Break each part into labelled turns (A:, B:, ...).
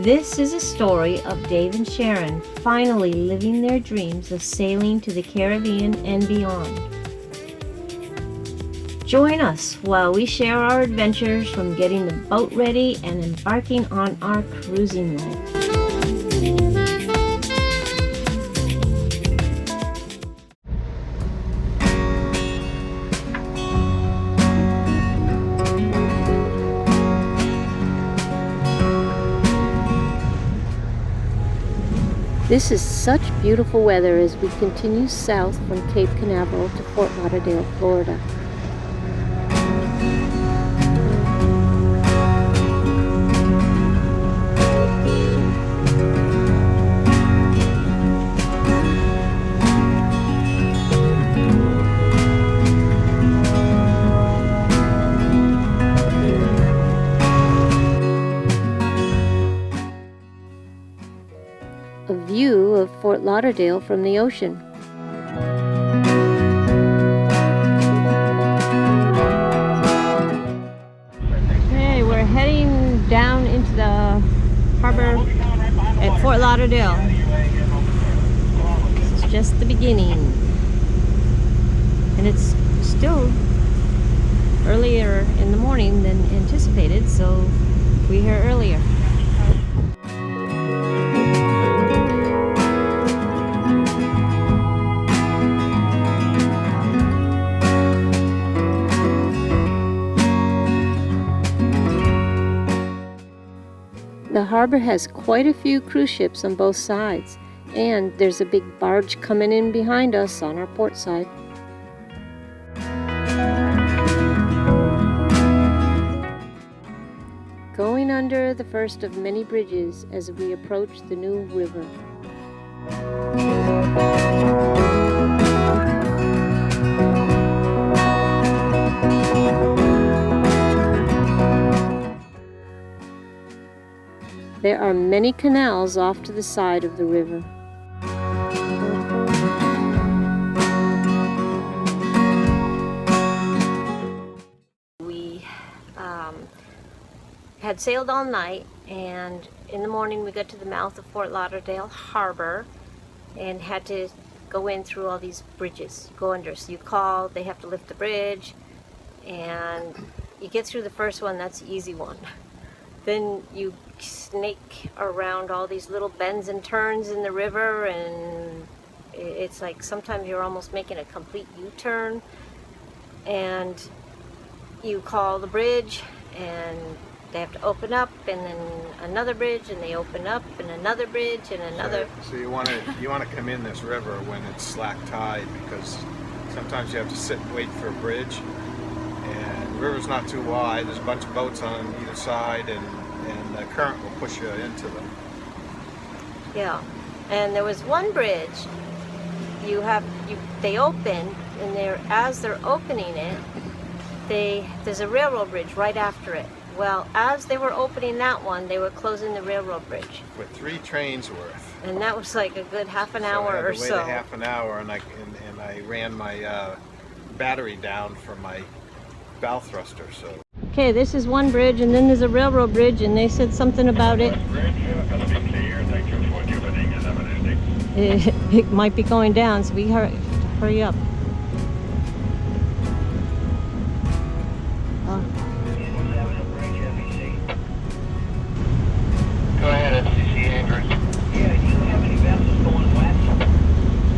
A: This is a story of Dave and Sharon finally living their dreams of sailing to the Caribbean and beyond. Join us while we share our adventures from getting the boat ready and embarking on our cruising life. This is such beautiful weather as we continue south from Cape Canaveral to Fort Lauderdale, Florida. A view of Fort Lauderdale from the ocean. Okay, we're heading down into the harbor at Fort Lauderdale. This is just the beginning. And it's still earlier in the morning than anticipated, so we're here earlier. The harbor has quite a few cruise ships on both sides, and there's a big barge coming in behind us on our port side. Going under the first of many bridges as we approach the new river. There are many canals off to the side of the river. We had sailed all night, and in the morning we got to the mouth of Fort Lauderdale Harbor and had to go in through all these bridges, go under. So you call, they have to lift the bridge, and you get through the first one, that's the easy one. Then you snake around all these little bends and turns in the river, and it's like sometimes you're almost making a complete U-turn, and you call the bridge and they have to open up, and then another bridge, and they open up, and another bridge, and another.
B: So you want to come in this river when it's slack tide, because sometimes you have to sit and wait for a bridge. And the river's not too wide. There's a bunch of boats on either side, and the current will push you into them.
A: Yeah, and there was one bridge. They open, and as they're opening it, there's a railroad bridge right after it. Well, as they were opening that one, they were closing the railroad bridge.
B: With 3 trains worth.
A: And that was like a good half an hour or so.
B: I had to wait a half an hour, and I ran my battery down from my bow thruster. So.
A: Okay, this is one bridge, and then there's a railroad bridge, and they said something about it. It might be going down, so we hurry up.
C: Go ahead, FCC Andrews. Yeah, do you have any vessels going west?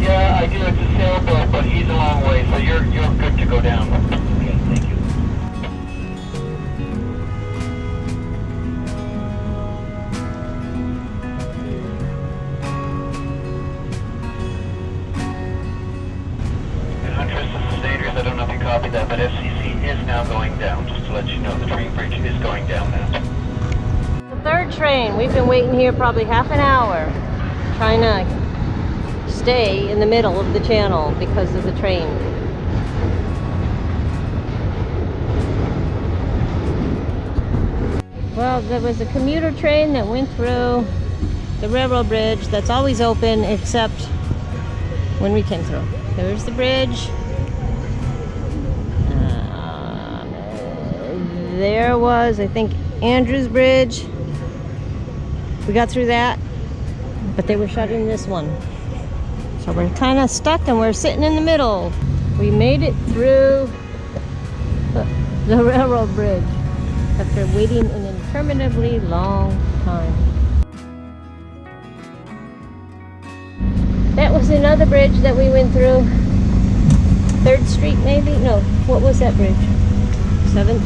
C: Yeah, I do. It's a sailboat, but he's a long way, so you're good to go down. Okay, thank you. And Huntress, Andrews, I don't know if you copied that, but FCC is now going down. Just to let you know, the train bridge is going down now.
A: Third train. We've been waiting here probably half an hour trying to stay in the middle of the channel because of the train. Well, there was a commuter train that went through the railroad bridge that's always open except when we came through. There's the bridge. There was, I think, Andrews Bridge. We got through that, but they were shutting this one. So we're kind of stuck and we're sitting in the middle. We made it through the railroad bridge after waiting an interminably long time. That was another bridge that we went through. 3rd Street maybe? No, what was that bridge? 7th?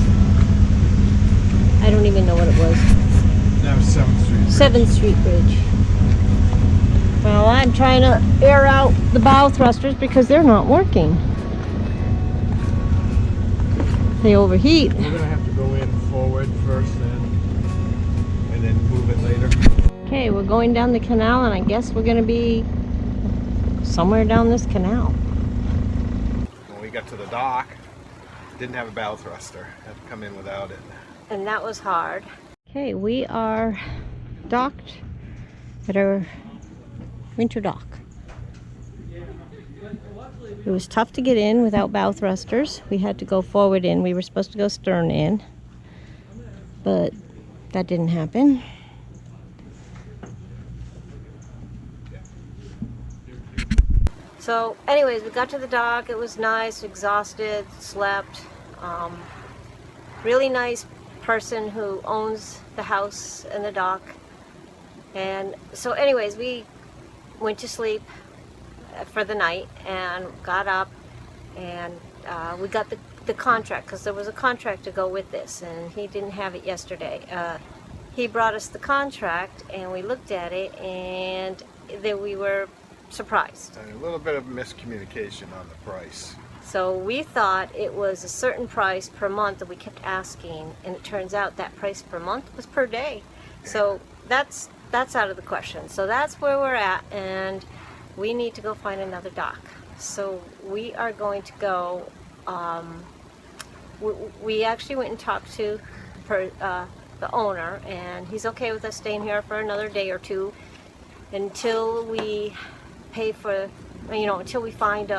A: I don't even know what it was.
B: That was 7th Street.
A: 7th Street Bridge. Well, I'm trying to air out the bow thrusters because they're not working. They overheat.
B: We're gonna have to go in forward first and then move it later.
A: Okay, we're going down the canal and I guess we're gonna be somewhere down this canal.
B: When we got to the dock, didn't have a bow thruster. Had to come in without it.
A: And that was hard. Okay, we are docked at our winter dock. It was tough to get in without bow thrusters. We had to go forward in. We were supposed to go stern in, but that didn't happen. So anyways, we got to the dock. It was nice, exhausted, slept. Really nice person who owns the house and the dock. And so anyways, we went to sleep for the night and got up and we got the contract, because there was a contract to go with this and he didn't have it yesterday. He brought us the contract and we looked at it and then we were surprised.
B: And a little bit of miscommunication on the price.
A: So we thought it was a certain price per month that we kept asking, and it turns out that price per month was per day. So that's out of the question. So that's where we're at, and we need to go find another dock. So we are going to go, we actually went and talked to the owner, and he's okay with us staying here for another day or two until we pay for, until we find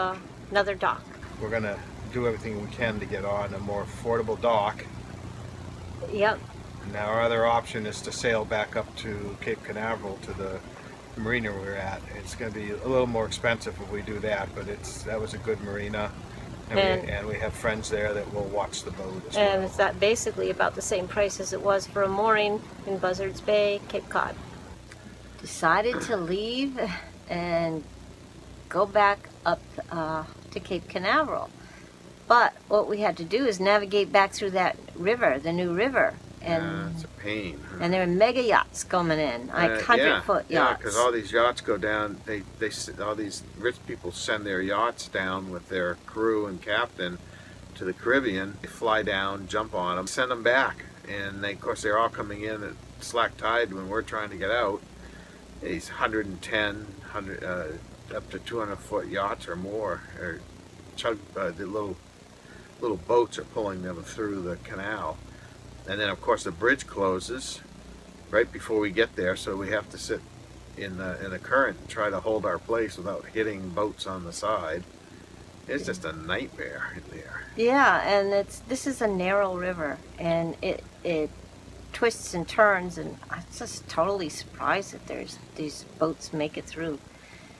A: another dock.
B: We're gonna do everything we can to get on a more affordable dock.
A: Yep.
B: Now our other option is to sail back up to Cape Canaveral to the marina we're at. It's going to be a little more expensive if we do that, but that was a good marina, and we have friends there that will watch the boat as
A: And
B: well.
A: it's that basically about the same price as it was for a mooring in Buzzards Bay, Cape Cod. Decided to leave and go back up to Cape Canaveral. But what we had to do is navigate back through that river, the new river. And
B: it's a pain.
A: and there are mega yachts coming in, like 100-foot yachts.
B: Yeah, because all these yachts go down. All these rich people send their yachts down with their crew and captain to the Caribbean. They fly down, jump on them, send them back, and of course they're all coming in at slack tide when we're trying to get out. These 110, up to 200-foot yachts or more, or the little boats are pulling them through the canal. And then of course the bridge closes right before we get there, so we have to sit in the current and try to hold our place without hitting boats on the side. It's just a nightmare in there.
A: Yeah, and this is a narrow river, and it twists and turns, and I'm just totally surprised that these boats make it through.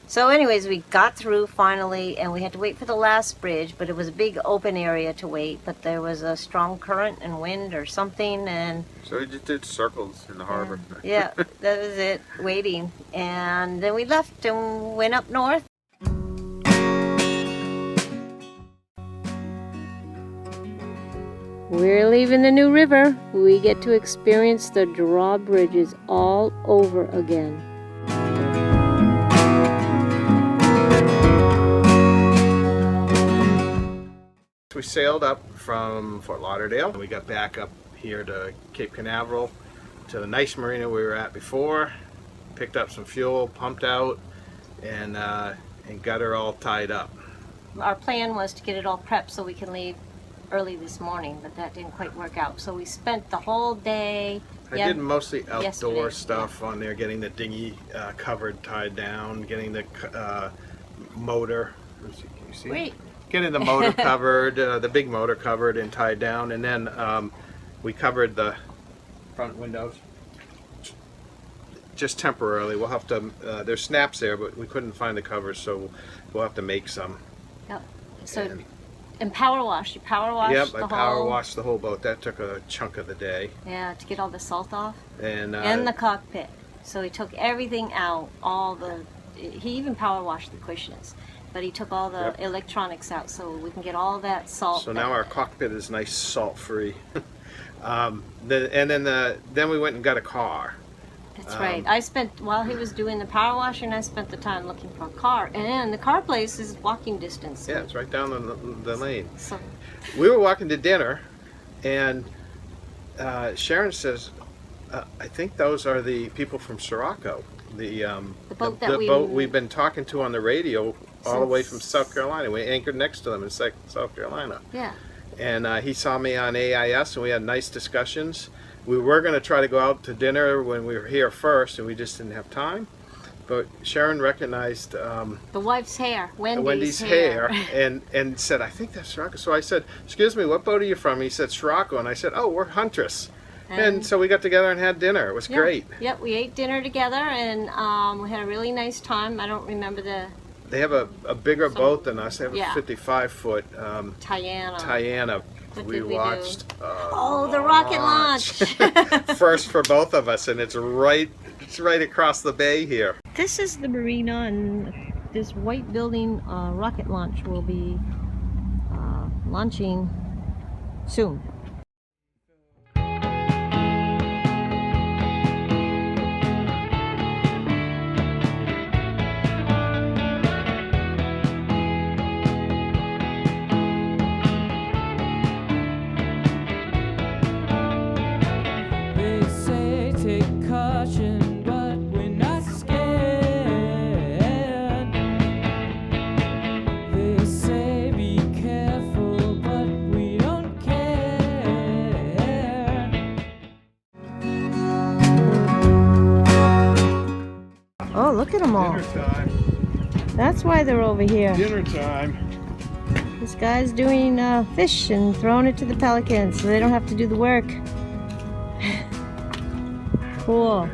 A: So anyways, we got through finally, and we had to wait for the last bridge, but it was a big open area to wait, but there was a strong current and wind or something, and
B: So we just did circles in the harbor.
A: yeah, that was it, waiting. And then we left and went up north. We're leaving the new river. We get to experience the drawbridges all over again.
B: We sailed up from Fort Lauderdale. We got back up here to Cape Canaveral, to the nice marina we were at before, picked up some fuel, pumped out, and got her all tied up.
A: Our plan was to get it all prepped so we can leave early this morning, but that didn't quite work out. So we spent the whole day.
B: I did mostly outdoor
A: yesterday,
B: stuff on there, getting the dinghy covered, tied down, getting the motor. Can you see?
A: Wait.
B: Getting the motor covered, the big motor covered and tied down, and then we covered the front windows. just temporarily. We'll have to. There's snaps there, but we couldn't find the covers, so we'll have to make some.
A: Yep. So
B: And-
A: and power wash. You power wash
B: Yep,
A: the
B: I
A: whole.
B: power washed the whole boat. That took a chunk of the day.
A: Yeah, to get all the salt off.
B: And
A: And the cockpit. So he took everything out. He even power washed the cushions, but he took all the
B: Yep.
A: electronics out so we can get all that salt.
B: so
A: back.
B: now our cockpit is nice, salt free. Then we went and got a car.
A: That's right. I spent, while he was doing the power washing, I spent the time looking for a car. And the car place is walking distance.
B: Yeah, it's right down the lane.
A: So,
B: We were walking to dinner, and Sharon says, I think those are the people from Sirocco. The
A: boat that
B: the
A: we-
B: boat we've been talking to on the radio all the way from
A: Since-
B: South Carolina. We anchored next to them in South Carolina.
A: yeah.
B: And he saw me on AIS, and we had nice discussions. We were going to try to go out to dinner when we were here first, and we just didn't have time. But Sharon recognized
A: The wife's hair.
B: Wendy's hair and said, I think that's Sirocco. So I said, excuse me, what boat are you from? He said, Sirocco. And I said, oh, we're Huntress. And so we got together and had dinner. It was
A: Yeah.
B: great.
A: Yep, we ate dinner together and we had a really nice time. I don't remember the
B: They have a bigger boat than us. They have
A: Yeah.
B: a 55-foot
A: Tiana.
B: Tiana.
A: What
B: We
A: did we do?
B: watched.
A: Oh, the rocket launch.
B: First for both of us, and it's right across the bay here.
A: This is the marina, and this white building rocket launch will be launching soon.
D: They say take caution, but we're not scared. They say be careful, but we don't care.
A: Oh, look at them all.
B: Dinner time.
A: That's why they're over here.
B: Dinner time.
A: This guy's doing fish and throwing it to the pelicans so they don't have to do the work. Cool.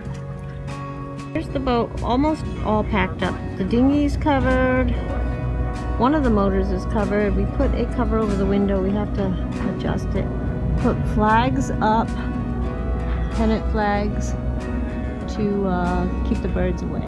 A: Here's the boat, almost all packed up. The dinghy's covered. One of the motors is covered. We put a cover over the window. We have to adjust it. Put flags up, pennant flags, to keep the birds away.